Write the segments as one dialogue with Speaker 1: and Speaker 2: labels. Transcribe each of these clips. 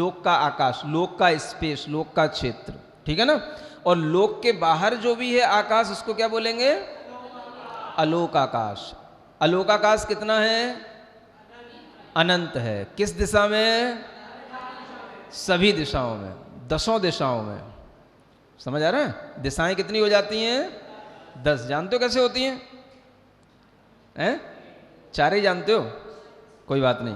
Speaker 1: लोक का आकाश, लोक का स्पेस, लोक का क्षेत्र, ठीक है ना। और लोक के बाहर जो भी है आकाश, उसको क्या बोलेंगे? अलोक आकाश। अलोक आकाश कितना है? अनंत है। किस दिशा में? सभी दिशाओं में, 10 दिशाओं में। समझ आ रहा है? दिशाएं कितनी हो जाती हैं? 10। जानते हो कैसे होती हैं? हैं? 4 ही जानते हो? कोई बात नहीं।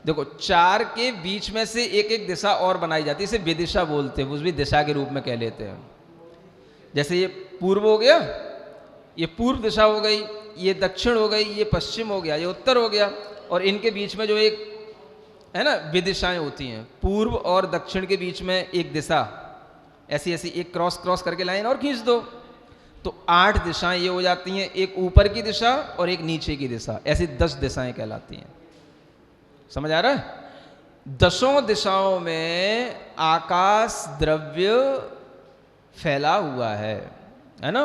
Speaker 1: देखो, 4 के बीच में से एक एक दिशा और बनाई जाती है, इसे विदिशा बोलते हैं, उस भी दिशा के रूप में कह लेते हैं। जैसे ये पूर्व हो गया, ये पूर्व दिशा हो गई, ये दक्षिण हो गई, ये पश्चिम हो गया, ये उत्तर हो गया, और इनके बीच में जो एक है ना विदिशाएं होती हैं, पूर्व और दक्षिण के बीच में एक दिशा, ऐसी ऐसी एक क्रॉस क्रॉस करके लाइन और खींच दो, तो 8 दिशाएं ये हो जाती हैं, एक ऊपर की दिशा और एक नीचे की दिशा, ऐसी 10 दिशाएं कहलाती हैं। समझ आ रहा है? 10 दिशाओं में आकाश द्रव्य फैला हुआ है ना।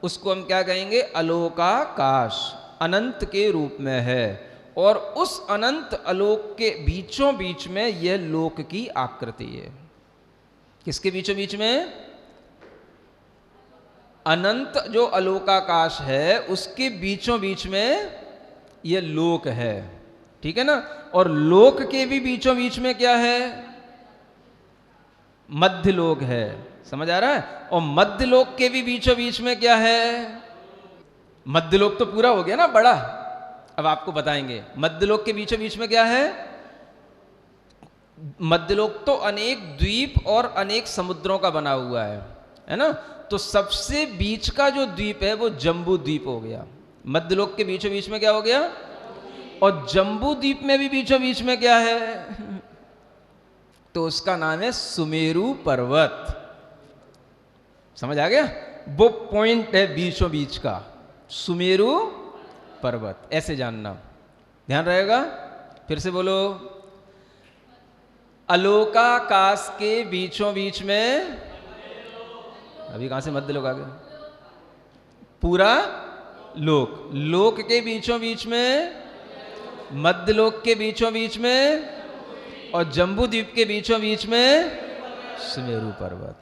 Speaker 1: उसको हम क्या कहेंगे? अलोकाकाश, अनंत के रूप में है। और उस अनंत आलोक के बीचों बीच में यह लोक की आकृति है। किसके बीचों बीच में? अनंत जो अलोकाकाश है उसके बीचों बीच में यह लोक है, ठीक है ना। और लोक के भी बीचों बीच में क्या है? मध्य लोक है। समझ आ रहा है? और मध्य लोक के भी बीचों बीच में क्या है? मध्य लोक तो पूरा हो गया ना, बड़ा। अब आपको बताएंगे मध्य लोक के बीचों बीच में क्या है। मध्य लोक तो अनेक द्वीप और अनेक समुद्रों का बना हुआ है ना। तो सबसे बीच का जो द्वीप है वो जम्बू द्वीप हो गया। मध्य लोक के बीचों बीच में क्या हो गया? और जम्बू द्वीप में भी बीचों बीच में क्या है? तो उसका नाम है सुमेरु पर्वत। समझ आ गया? वो पॉइंट है बीचों बीच का, सुमेरु पर्वत। ऐसे जानना, ध्यान रहेगा। फिर से बोलो, अलोकाकाश के बीचों बीच में, अभी कहां से मध्य लोक आ गया? पूरा लोक, लोक के बीचों बीच में, मध्य लोक के बीचों बीच में, और जम्बू द्वीप के बीचों बीच में सुमेरु पर्वत।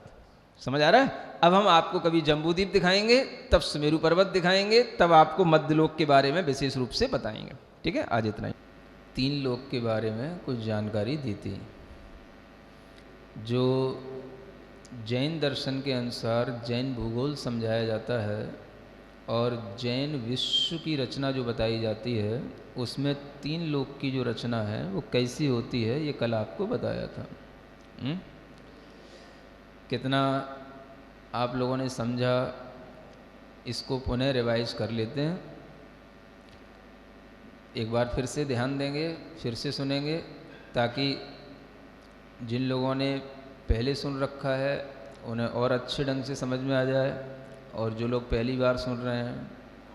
Speaker 1: समझ आ रहा है? अब हम आपको कभी जम्बू द्वीप दिखाएंगे, तब सुमेरु पर्वत दिखाएंगे, तब आपको मध्य लोक के बारे में विशेष रूप से बताएंगे। ठीक है, आज इतना ही। 3 लोक के बारे में कुछ जानकारी दी थी। जो जैन दर्शन के अनुसार जैन भूगोल समझाया जाता है और जैन विश्व की रचना जो बताई जाती है, उसमें 3 लोक की जो रचना है वो कैसी होती है, ये कल आपको बताया था। कितना आप लोगों ने समझा, इसको पुनः रिवाइज कर लेते हैं। एक बार फिर से ध्यान देंगे, फिर से सुनेंगे, ताकि जिन लोगों ने पहले सुन रखा है उन्हें और अच्छे ढंग से समझ में आ जाए, और जो लोग पहली बार सुन रहे हैं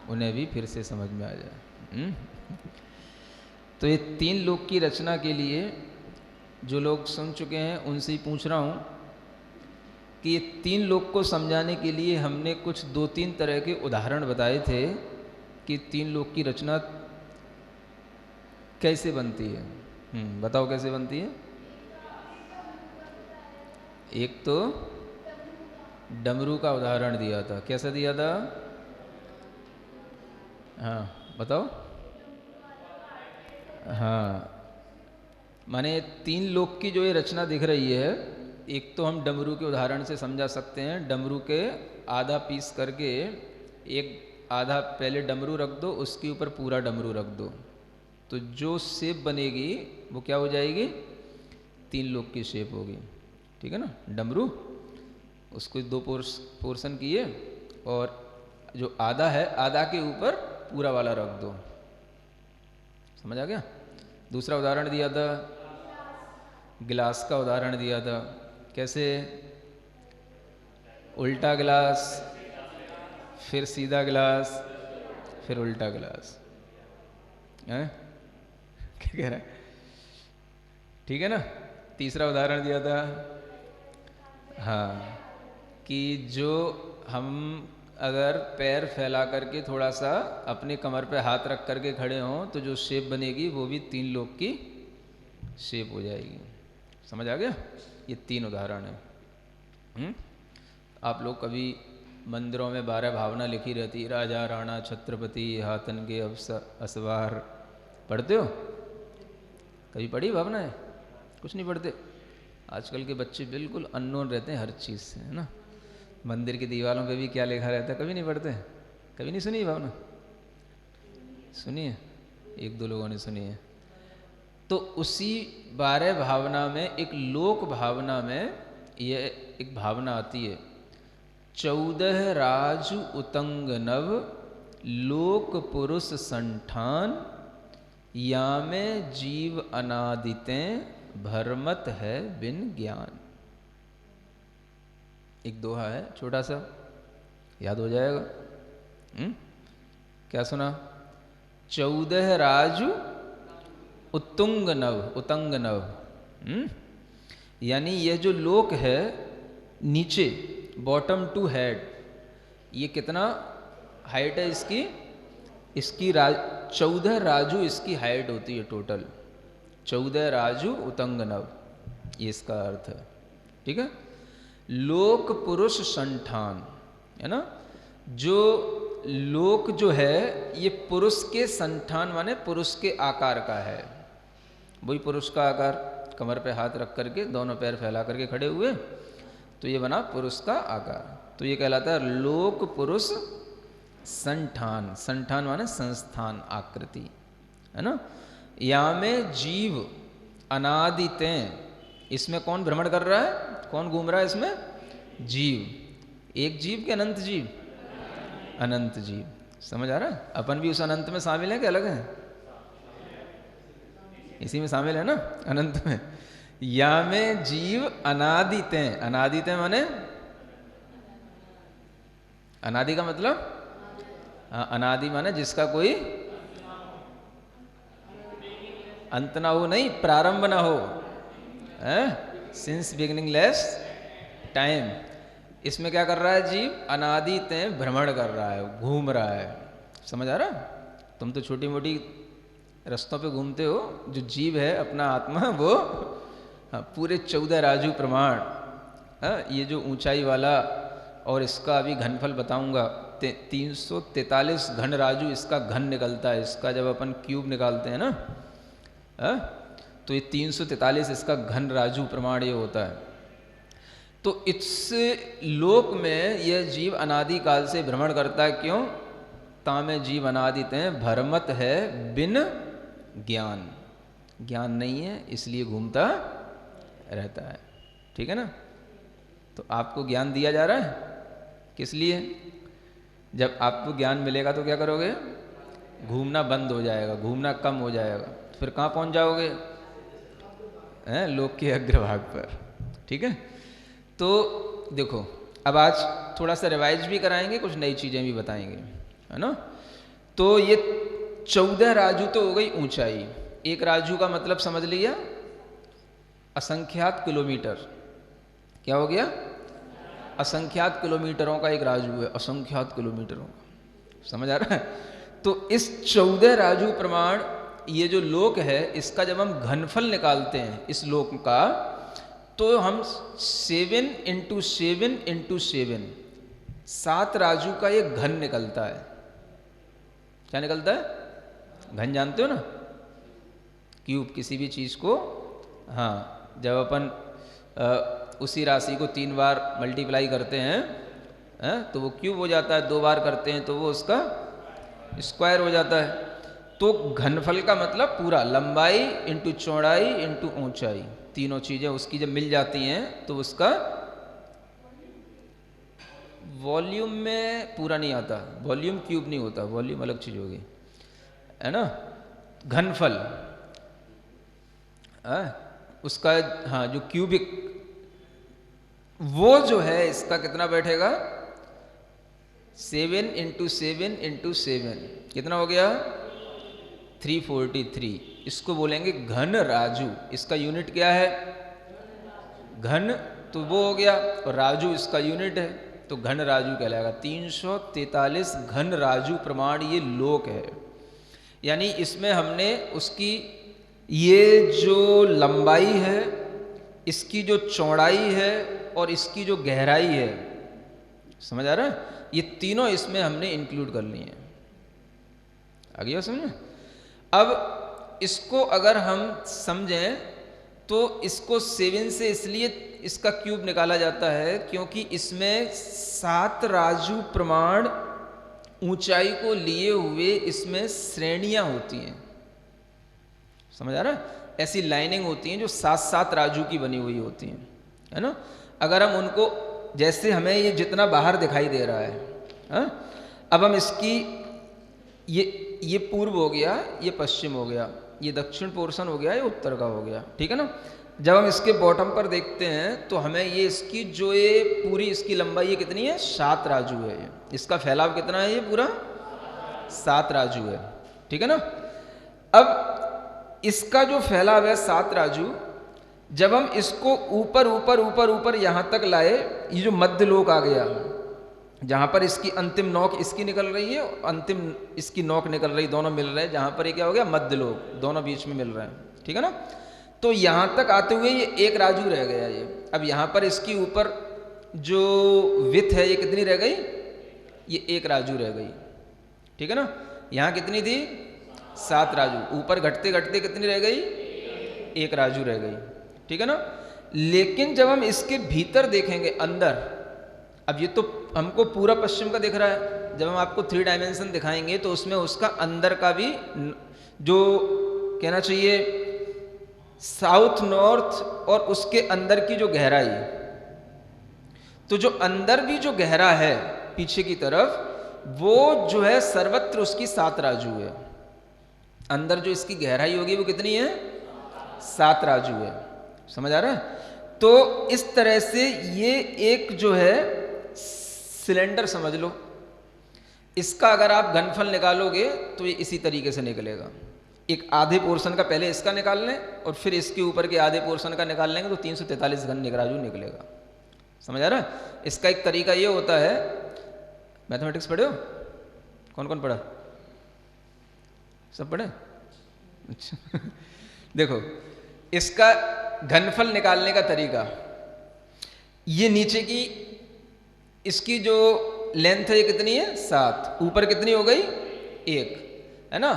Speaker 1: उन्हें भी फिर से समझ में आ जाए। तो ये 3 लोक की रचना के लिए जो लोग सुन चुके हैं उनसे ही पूछ रहा हूँ कि ये 3 लोक को समझाने के लिए हमने कुछ 2-3 तरह के उदाहरण बताए थे कि 3 लोक की रचना कैसे बनती है। बताओ कैसे बनती है। एक तो डमरू का उदाहरण दिया था। कैसा दिया था? हाँ बताओ। हाँ, माने 3 लोक की जो ये रचना दिख रही है, एक तो हम डमरू के उदाहरण से समझा सकते हैं। डमरू के आधा पीस करके एक आधा पहले डमरू रख दो, उसके ऊपर पूरा डमरू रख दो, तो जो शेप बनेगी वो क्या हो जाएगी? 3 लोक की शेप होगी। ठीक है ना। डमरू, उसको 2 पोर्शन किए, और जो आधा है आधा के ऊपर पूरा वाला रख दो। समझ आ गया? दूसरा उदाहरण दिया था, गिलास का उदाहरण दिया था। कैसे? उल्टा गिलास, फिर सीधा गिलास, फिर उल्टा गिलास। क्या कह रहा है? ठीक है ना। तीसरा उदाहरण दिया था, हाँ, कि जो हम अगर पैर फैला करके थोड़ा सा अपने कमर पे हाथ रख करके खड़े हों, तो जो शेप बनेगी वो भी 3 लोक की शेप हो जाएगी। समझ आ गया? ये 3 उदाहरण है। आप लोग कभी मंदिरों में 12 भावना लिखी रहती, राजा राणा छत्रपति हाथन के असवार, पढ़ते हो? कभी पढ़ी भावना है? कुछ नहीं पढ़ते। आजकल के बच्चे बिल्कुल अननोन रहते हैं हर चीज़ से, है ना। मंदिर की दीवारों पे भी क्या लिखा रहता है कभी नहीं पढ़ते। कभी नहीं सुनी भावना? सुनिए, 1-2 लोगों ने सुनी है। तो उसी 12 भावना में एक लोक भावना में ये एक भावना आती है, 14 राजु उतंग नव लोक पुरुष संठान, या में जीव अनादितें भरमत है बिन ज्ञान। एक दोहा है छोटा सा, याद हो जाएगा। क्या सुना? 14 राजु उतंग नव, यानी यह जो लोक है नीचे, बॉटम टू हेड, ये कितना हाइट है इसकी? 14 राजू इसकी हाइट होती है टोटल। 14 राजू उतंग नव, ये इसका अर्थ है। ठीक है। लोक पुरुष संठान, है ना। जो लोक जो है ये पुरुष के संठान माने पुरुष के आकार का है। वही पुरुष का आकार, कमर पे हाथ रख करके दोनों पैर फैला करके खड़े हुए, तो ये बना पुरुष का आकार। तो ये कहलाता है लोक पुरुष संठान। संठान माने संस्थान, आकृति, है ना। या में जीव अनादितें, इसमें कौन भ्रमण कर रहा है, कौन घूम रहा है इसमें? जीव। एक जीव के अनंत जीव? अनंत जीव। समझ आ रहा है? अपन भी उस अनंत में शामिल है कि अलग है? इसी में शामिल है ना, अनंत में। या में जीव अनादितें, अनादितें माने अनादि का मतलब, अनादि माने जिसका कोई अंत ना हो, नहीं प्रारंभ ना हो, सिंस बिगिनिंग लेस टाइम। इसमें क्या कर रहा है जीव? अनादितें भ्रमण कर रहा है, घूम रहा है। समझ आ रहा? तुम तो छोटी मोटी रास्तों पे घूमते हो, जो जीव है अपना आत्मा वो पूरे 14 राजू प्रमाण, ये जो ऊंचाई वाला, और इसका अभी घनफल बताऊंगा, 343 घन राजू इसका घन निकलता है। इसका जब अपन क्यूब निकालते हैं ना, तो ये 343 इसका घन राजू प्रमाण ये होता है। तो इस लोक में यह जीव अनादि काल से भ्रमण करता है। क्यों? तामे जीव अनादितें भरमत है बिन ज्ञान, ज्ञान नहीं है इसलिए घूमता रहता है। ठीक है ना। तो आपको ज्ञान दिया जा रहा है किस लिए? जब आपको ज्ञान मिलेगा तो क्या करोगे? घूमना बंद हो जाएगा, घूमना कम हो जाएगा, फिर कहाँ पहुंच जाओगे? लोक के अग्रभाग पर। ठीक है। तो देखो, अब आज थोड़ा सा रिवाइज भी कराएंगे, कुछ नई चीजें भी बताएंगे, है ना। तो ये 14 राजू तो हो गई ऊंचाई। एक राजू का मतलब समझ लिया, असंख्यात किलोमीटर। क्या हो गया? असंख्यात किलोमीटरों का एक राजू है, असंख्यात किलोमीटरों का। समझ आ रहा है? तो इस 14 राजू प्रमाण ये जो लोक है, इसका जब हम घनफल निकालते हैं इस लोक का, तो हम 7 × 7 × 7, 7 राजू का ये घन निकलता है। क्या निकलता है? घन जानते हो ना, क्यूब किसी भी चीज को, हाँ, जब अपन उसी राशि को 3 बार मल्टीप्लाई करते हैं, तो वो क्यूब हो जाता है। 2 बार करते हैं तो वो उसका स्क्वायर हो जाता है। तो घनफल का मतलब पूरा लंबाई इंटू चौड़ाई इंटू ऊंचाई, तीनों चीजें उसकी जब मिल जाती हैं तो उसका वॉल्यूम में पूरा नहीं आता। वॉल्यूम क्यूब नहीं होता, वॉल्यूम अलग चीज होगी, है ना। घनफल उसका, हाँ, जो क्यूबिक, वो जो है इसका कितना बैठेगा? 7 × 7 × 7, कितना हो गया? 343। इसको बोलेंगे घन राजू। इसका यूनिट क्या है? घन, तो वो हो गया, और राजू इसका यूनिट है, तो घन राजू कहलाएगा। 343 घन राजू प्रमाण ये लोक है। यानी इसमें हमने उसकी ये जो लंबाई है इसकी जो चौड़ाई है और इसकी जो गहराई है, समझ आ रहा है, ये तीनों इसमें हमने इंक्लूड कर लिए हैं। आ गया समझ? अब इसको अगर हम समझें तो इसको 7 से इसलिए इसका क्यूब निकाला जाता है क्योंकि इसमें 7 राजू प्रमाण ऊंचाई को लिए हुए इसमें श्रेणियां होती हैं। समझ आ रहा है? ऐसी लाइनिंग होती हैं जो 7-7 राजू की बनी हुई होती हैं, है ना। अगर हम उनको, जैसे हमें ये जितना बाहर दिखाई दे रहा है, हा? अब हम इसकी ये पूर्व हो गया, ये पश्चिम हो गया, ये दक्षिण पोर्शन हो गया, ये उत्तर का हो गया, ठीक है ना। जब हम इसके बॉटम पर देखते हैं तो हमें ये इसकी जो ये पूरी इसकी लंबाई ये कितनी है, 7 राजू है। ये इसका फैलाव कितना है, ये पूरा 7 राजू है, ठीक है ना। अब इसका जो फैलाव है 7 राजू, जब हम इसको ऊपर ऊपर ऊपर ऊपर यहां तक लाए, ये जो मध्य लोक आ गया, जहां पर इसकी अंतिम नोक इसकी निकल रही है, अंतिम इसकी नोक निकल रही, दोनों मिल रहे हैं, जहां पर ये क्या हो गया, मध्य लोक, दोनों बीच में मिल रहे हैं, ठीक है ना। तो यहां तक आते हुए ये 1 राजू रह गया ये। अब यहां पर इसकी ऊपर जो विड्थ है ये कितनी रह गई, ये 1 राजू रह गई, ठीक है ना। यहां कितनी थी, 7 राजू, ऊपर घटते घटते कितनी रह गई, 1 राजू रह गई, ठीक है ना। लेकिन जब हम इसके भीतर देखेंगे अंदर, अब ये तो हमको पूरा पश्चिम का दिख रहा है, जब हम आपको 3 डायमेंशन दिखाएंगे तो उसमें उसका अंदर का भी, जो कहना चाहिए साउथ नॉर्थ और उसके अंदर की जो गहराई, तो जो अंदर भी जो गहरा है पीछे की तरफ, वो जो है सर्वत्र उसकी 7 राजू है। अंदर जो इसकी गहराई होगी वो कितनी है, 7 राजू है। समझ आ रहा है? तो इस तरह से ये एक जो है सिलेंडर समझ लो, इसका अगर आप घनफल निकालोगे तो ये इसी तरीके से निकलेगा। एक आधे पोर्शन का पहले इसका निकाल लें और फिर इसके ऊपर के आधे पोर्शन का निकाल लेंगे तो 343 घन राजू निकलेगा। समझ आ रहा है? इसका एक तरीका ये होता है, मैथमेटिक्स पढ़े हो? कौन कौन पढ़ा? सब पढ़े? अच्छा देखो इसका घनफल निकालने का तरीका, ये नीचे की इसकी जो लेंथ है ये कितनी है, 7, ऊपर कितनी हो गई, 1, है ना।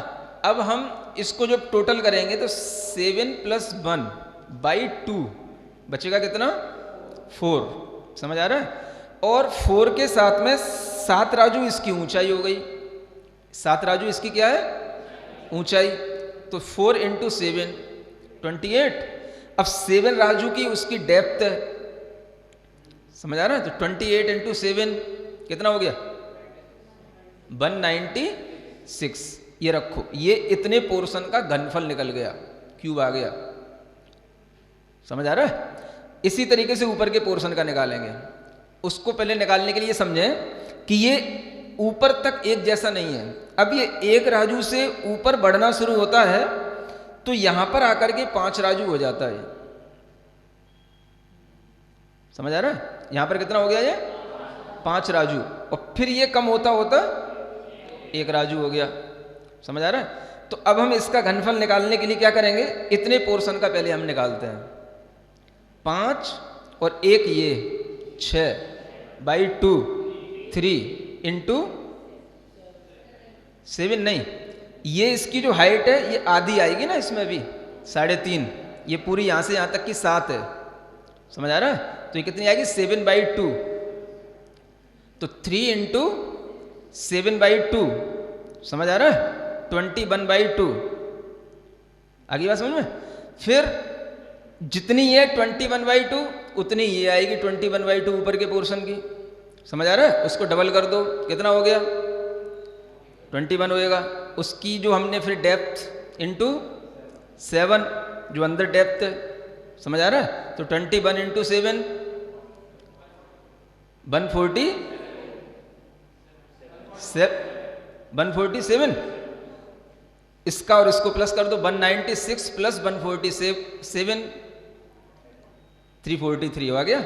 Speaker 1: अब हम इसको जब टोटल करेंगे तो 7 + 1/2 बचेगा कितना, 4। समझ आ रहा है? और 4 के साथ में 7 राजू इसकी ऊंचाई हो गई, 7 राजू इसकी क्या है, ऊंचाई। तो 4 × 7 28। अब 7 राजू की उसकी डेप्थ है, समझ आ रहा है? तो 28 × 7 कितना हो गया, 196। ये रखो, ये इतने पोर्शन का घनफल निकल गया, क्यूब आ गया। समझ आ रहा है? इसी तरीके से ऊपर के पोर्शन का निकालेंगे। उसको पहले निकालने के लिए समझें कि ये ऊपर तक एक जैसा नहीं है। अब ये 1 राजू से ऊपर बढ़ना शुरू होता है तो यहां पर आकर के 5 राजू हो जाता है। समझ आ रहा है? यहां पर कितना हो गया, ये 5 राजू, और फिर ये कम होता होता 1 राजू हो गया। समझ आ रहा है? तो अब हम इसका घनफल निकालने के लिए क्या करेंगे, इतने पोर्शन का पहले हम निकालते हैं। 5 और 1 ये 6/2 3 × 7 नहीं, ये इसकी जो हाइट है ये आधी आएगी ना, इसमें भी 3.5, ये पूरी यहां से यहां तक की 7 है। समझ आ रहा है? तो ये कितनी आएगी, 7/2। तो 3 × 7/2, समझ आ रहा है, 21/2। आगे बात समझ में? फिर जितनी ये 21/2 उतनी ये आएगी 21/2 ऊपर के पोर्शन की। समझ आ रहा है? उसको डबल कर दो, कितना हो गया, 21 होएगा। उसकी जो हमने फिर डेप्थ × 7, जो अंदर डेप्थ है, समझ आ रहा है? तो 21 × 7 147। इसका और इसको प्लस कर दो, 196 + 147 343 हो गया।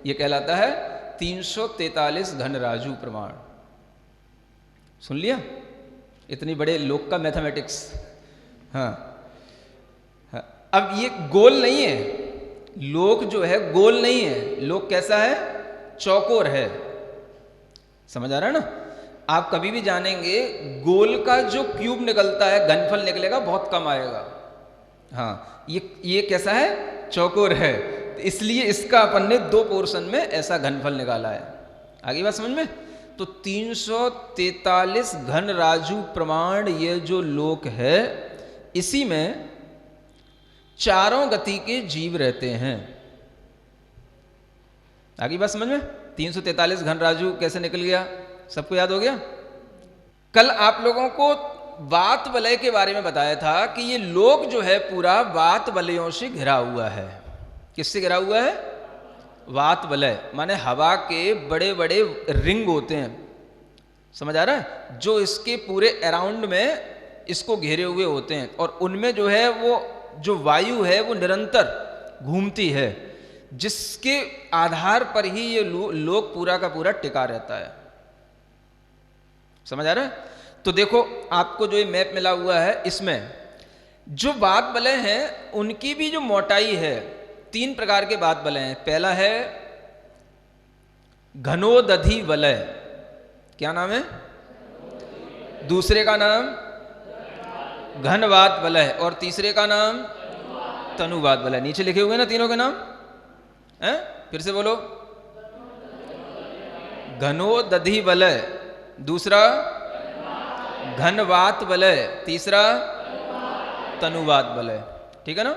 Speaker 1: ये कहलाता है 343 घन राजू प्रमाण। सुन लिया? इतनी बड़े लोक का मैथमेटिक्स। हाँ, अब ये गोल नहीं है, लोक जो है गोल नहीं है, लोक कैसा है? चौकोर है। समझ आ रहा है ना? आप कभी भी जानेंगे गोल का जो क्यूब निकलता है, घनफल निकलेगा बहुत कम आएगा। हाँ, ये कैसा है? चौकोर है। तो इसलिए इसका अपन ने 2 पोर्शन में ऐसा घनफल निकाला है। आगे बात समझ में? तो 343 घन राजू प्रमाण ये जो लोक है, इसी में चारों गति के जीव रहते हैं। आगे बात समझ में? 343 घन राजू कैसे निकल गया? सबको याद हो गया? कल आप लोगों को वात वलय के बारे में बताया था कि ये लोक जो है पूरा वात वलयों से घिरा हुआ है। किससे घिरा हुआ है? वात वलय, माने हवा के बड़े बड़े रिंग होते हैं। समझ आ रहा है? जो इसके पूरे अराउंड में इसको घेरे हुए होते हैं, और उनमें जो है वो जो वायु है वो निरंतर घूमती है, जिसके आधार पर ही ये लोक पूरा का पूरा टिका रहता है। समझ आ रहा है? तो देखो, आपको जो ये मैप मिला हुआ है, इसमें जो वात वलय हैं उनकी भी जो मोटाई है, 3 प्रकार के वात वलय हैं। पहला है घनोदधि वलय। क्या नाम है? दूसरे का नाम घनवात वलय, और तीसरे का नाम तनुवात वलय। नीचे लिखे हुए ना तीनों के नाम हैं? फिर से बोलो। घनोदधि वलय, दूसरा घनवात वलय, तीसरा तनुवात वलय। ठीक है ना?